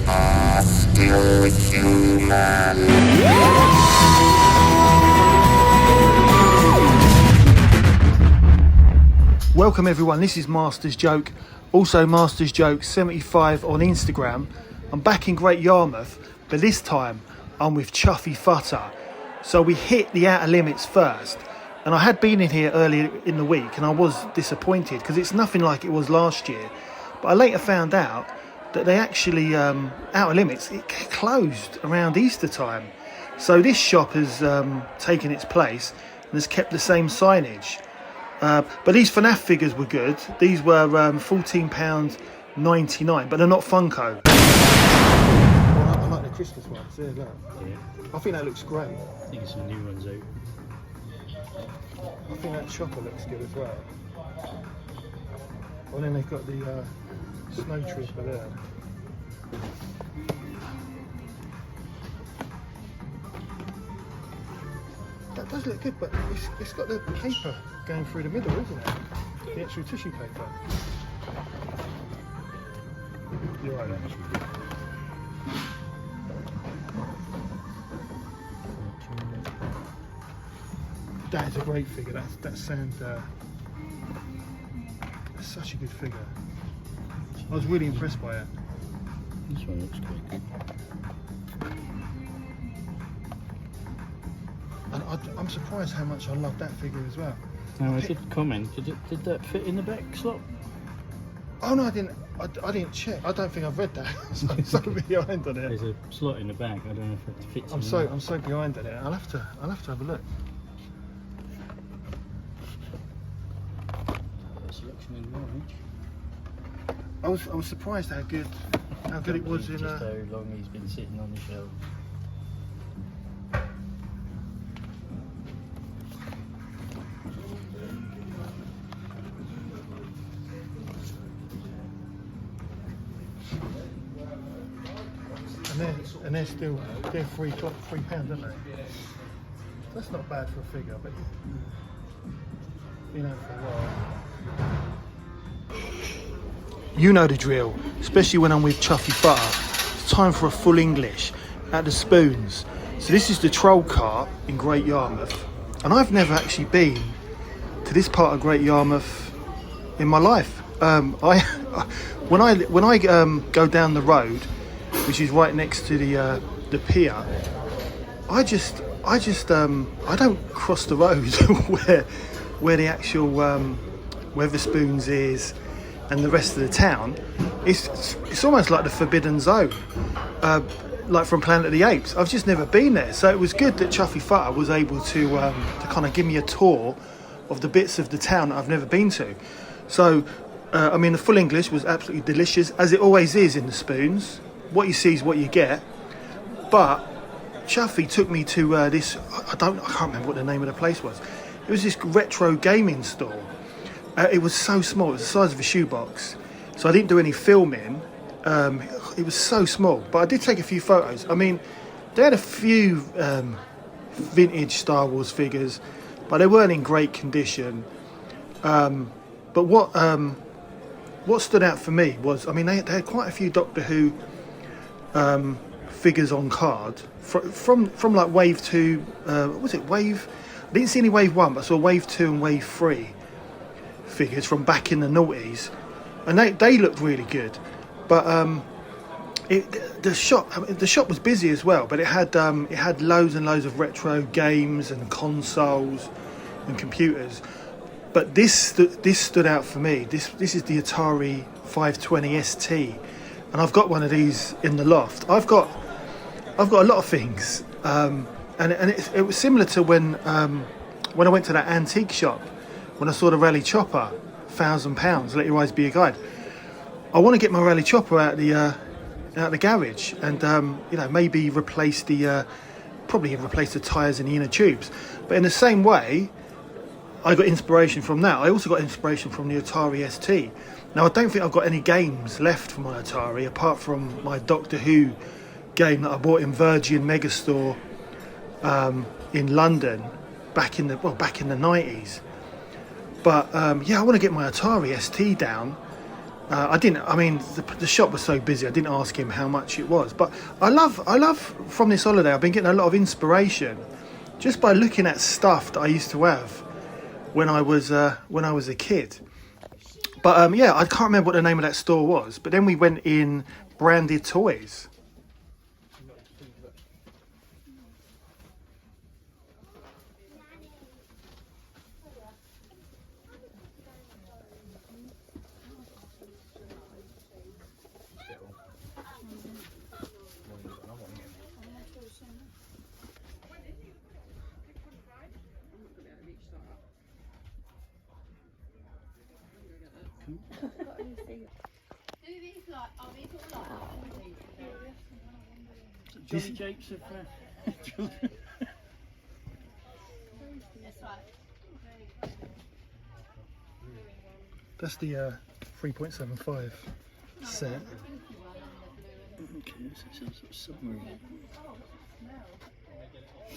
are still human. Welcome everyone, this is Master's Joke, also Master's Joke 75 on Instagram. I'm back in Great Yarmouth, but this time I'm with Chuffy Futter. So we hit the outer limits first, and I had been in here earlier in the week and I was disappointed because it's nothing like it was last year. But I later found out that they actually, outer limits, it closed around Easter time. So this shop has taken its place and has kept the same signage. But these FNAF figures were good. These were £14.99, but they're not Funko. I like the Christmas ones. There's that. Yeah. I think that looks great. I think it's some new ones out. I think that chopper looks good as well. And then they've got the snow trooper there. That does look good, but it's got the paper going through the middle, isn't it? The actual tissue paper. You're right there. That is a great figure. That's such a good figure. I was really impressed by it. This one looks quite good. And I'm surprised how much I love that figure as well. Now I did comment, did that fit in the back slot? Oh no, I didn't check. I don't think I've read that. I'm so behind on it. There's a slot in the back, I don't know if it fits I'm so behind on it. I'll have to have a look. Selection in orange. I was surprised how good it was in just how long he's been sitting on the shelf. And they're £3, aren't they? That's not bad for a figure, but you know, for a while. You know the drill, especially when I'm with Chuffy Futter. It's time for a full English at the Spoons. So this is the troll cart in Great Yarmouth, and I've never actually been to this part of Great Yarmouth in my life. When I go down the road, which is right next to the pier, I don't cross the road where the actual Wetherspoons is and the rest of the town. It's almost like the forbidden zone, like from Planet of the Apes. I've just never been there, so it was good that Chuffy Futter was able to kind of give me a tour of the bits of the town that I've never been to. So the full English was absolutely delicious, as it always is in the Spoons. What you see is what you get. But Chuffy took me to this, I can't remember what the name of the place was. It was this retro gaming store. It was so small, it was the size of a shoebox. So I didn't do any filming. It was so small, but I did take a few photos. I mean, they had a few vintage Star Wars figures, but they weren't in great condition. But what stood out for me was, I mean, they had quite a few Doctor Who figures on card from like wave 2, what was it, wave, I didn't see any wave 1, but I saw wave 2 and wave 3 figures from back in the noughties, and they looked really good. But the shop was busy as well, but it had loads and loads of retro games and consoles and computers. But this stood out for me. This is the Atari 520 ST, and I've got one of these in the loft. I've got a lot of things, and it was similar to when I went to that antique shop when I saw the Rally Chopper, £1,000. Let your eyes be a guide. I want to get my Rally Chopper out the garage, and maybe replace the tyres and the inner tubes. But in the same way, I got inspiration from that. I also got inspiration from the Atari ST. Now, I don't think I've got any games left for my Atari apart from my Doctor Who game that I bought in Virgin Megastore in London back in the 90s. But I want to get my Atari ST down I didn't. I mean, the shop was so busy. I didn't ask him how much it was. But I love from this holiday. I've been getting a lot of inspiration just by looking at stuff that I used to have when I was a kid. But yeah, I can't remember what the name of that store was. But then we went in branded toys. Johnny Jakes of children. That's the 3.75 set. Okay, so it's a submarine.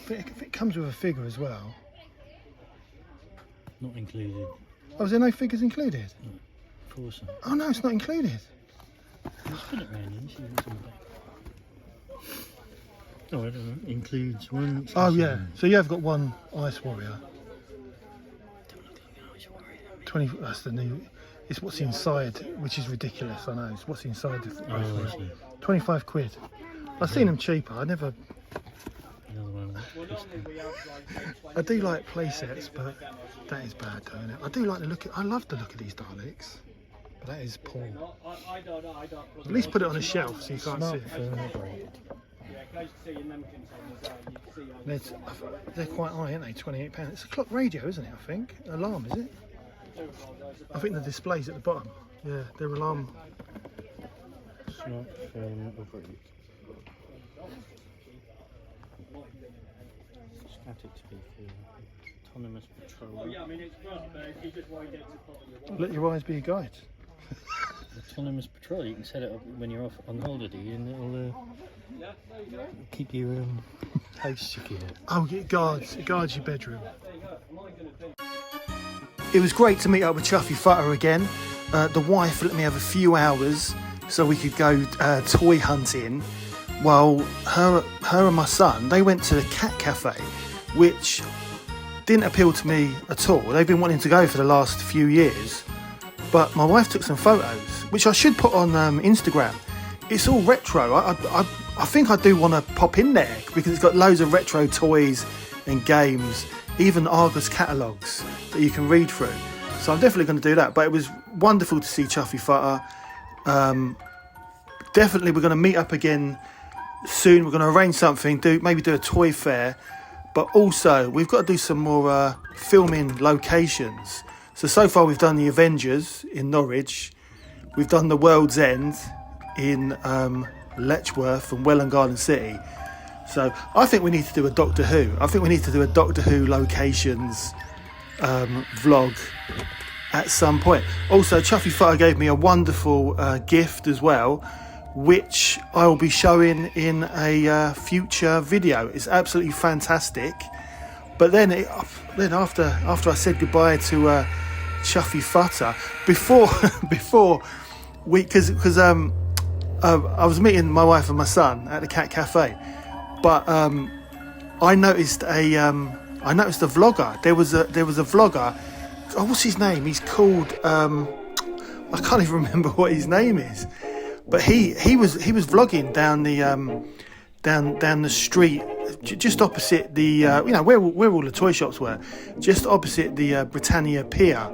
If it comes with a figure as well. Not included. Oh, is there no figures included? No, of course not. Oh no, it's not included. Let's put it round and see what's on the back. Oh, I don't know. Includes one. Oh yeah, so you have got one Ice Warrior. Don't look like an Ice Warrior. 20. That's the new. It's what's inside, which is ridiculous. I know. It's what's inside the Ice Oh, I Warrior. see. 25 quid. I've seen them cheaper. I never. Another one. I do like play sets, but that is bad, though, isn't it? I do like the look. I love the look of these Daleks, but that is poor. At least put it on a shelf so you can't see it. They're quite high, aren't they? £28. It's a clock radio, isn't it? I think alarm, is it? I think the display's at the bottom. Yeah, they're alarm. Smartphone operated. Static speaker. Autonomous patrol. Let your eyes be a guide. Autonomous patrol. You can set it up when you're off on holiday, and it'll keep your house secure. Oh, it guards your bedroom. It was great to meet up with Chuffy Futter again. The wife let me have a few hours so we could go toy hunting. While her and my son, they went to the cat cafe, which didn't appeal to me at all. They've been wanting to go for the last few years, but my wife took some photos, which I should put on Instagram. It's all retro. I think I do want to pop in there because it's got loads of retro toys and games, even Argos catalogues that you can read through. So I'm definitely going to do that. But it was wonderful to see Chuffy Futter. Definitely we're going to meet up again soon. We're going to arrange something, maybe do a toy fair. But also we've got to do some more filming locations. So far we've done the Avengers in Norwich. We've done the World's End in Letchworth and Welland Garden City. So I think we need to do a Doctor Who. I think we need to do a Doctor Who locations vlog at some point. Also, Chuffy Futter gave me a wonderful gift as well, which I will be showing in a future video. It's absolutely fantastic. But then after I said goodbye to Chuffy Futter, before we, because I was meeting my wife and my son at the cat cafe, but I noticed a vlogger. There was a vlogger. Oh, what's his name? He's called I can't even remember what his name is. But he was vlogging down the street, just opposite the where all the toy shops were, just opposite the Britannia Pier,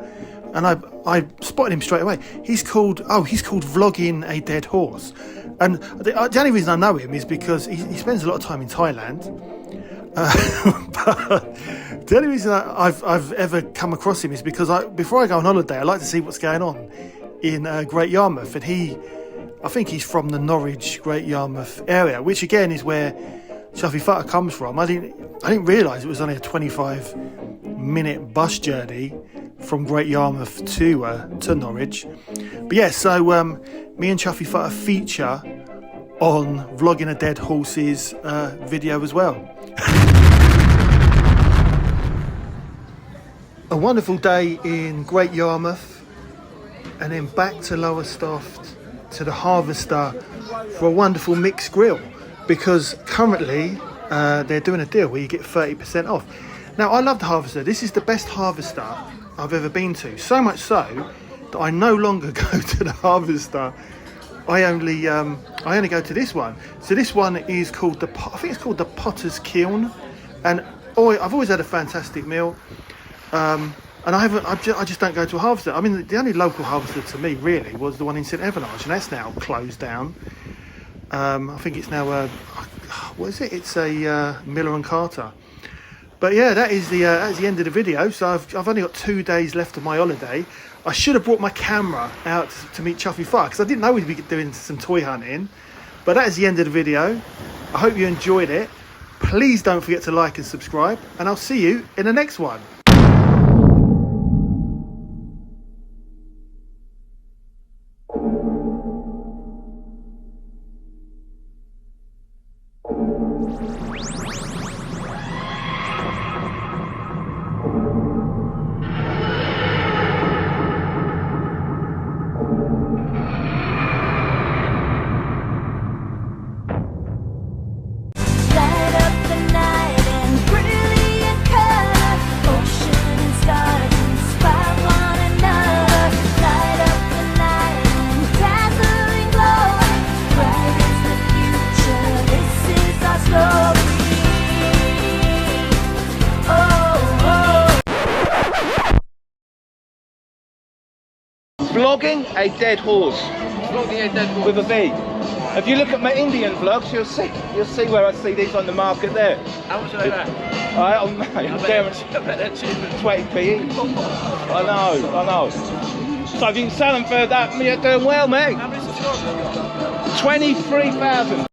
and I spotted him straight away. He's called Vlogging a Dead Horse, and the only reason I know him is because he spends a lot of time in Thailand. But the only reason I've ever come across him is because before I go on holiday, I like to see what's going on in Great Yarmouth, and I think he's from the Norwich, Great Yarmouth area, which again is where Chuffy Futter comes from. I didn't realise it was only a 25-minute bus journey from Great Yarmouth to Norwich. But yeah, so me and Chuffy Futter feature on Vlogging a Dead Horse's video as well. A wonderful day in Great Yarmouth. and then back to Lowestoft to the Harvester for a wonderful mixed grill, because currently they're doing a deal where you get 30% off. Now, I love the Harvester. This is the best Harvester I've ever been to. So much so that I no longer go to the Harvester. I only go to this one. So this one is called I think it's called the Potter's Kiln, and I've always had a fantastic meal. And I just don't go to a Harvester. I mean, the only local Harvester to me really was the one in St Evanage, and that's now closed down. I think it's now what is it? It's a Miller and Carter. But yeah, that's the end of the video. So I've only got 2 days left of my holiday. I should have brought my camera out to meet Chuffy Futter, because I didn't know we'd be doing some toy hunting. But that is the end of the video. I hope you enjoyed it. Please don't forget to like and subscribe, and I'll see you in the next one. Vlogging a dead horse. Vlogging a dead horse. With a V. If you look at my Indian vlogs, you'll see where I see these on the market there. How much are they there? I don't know. I bet they're cheaper. 20p each. I know. So if you can sell them for that, you're doing well, mate. How many subscribers have you got? 23,000.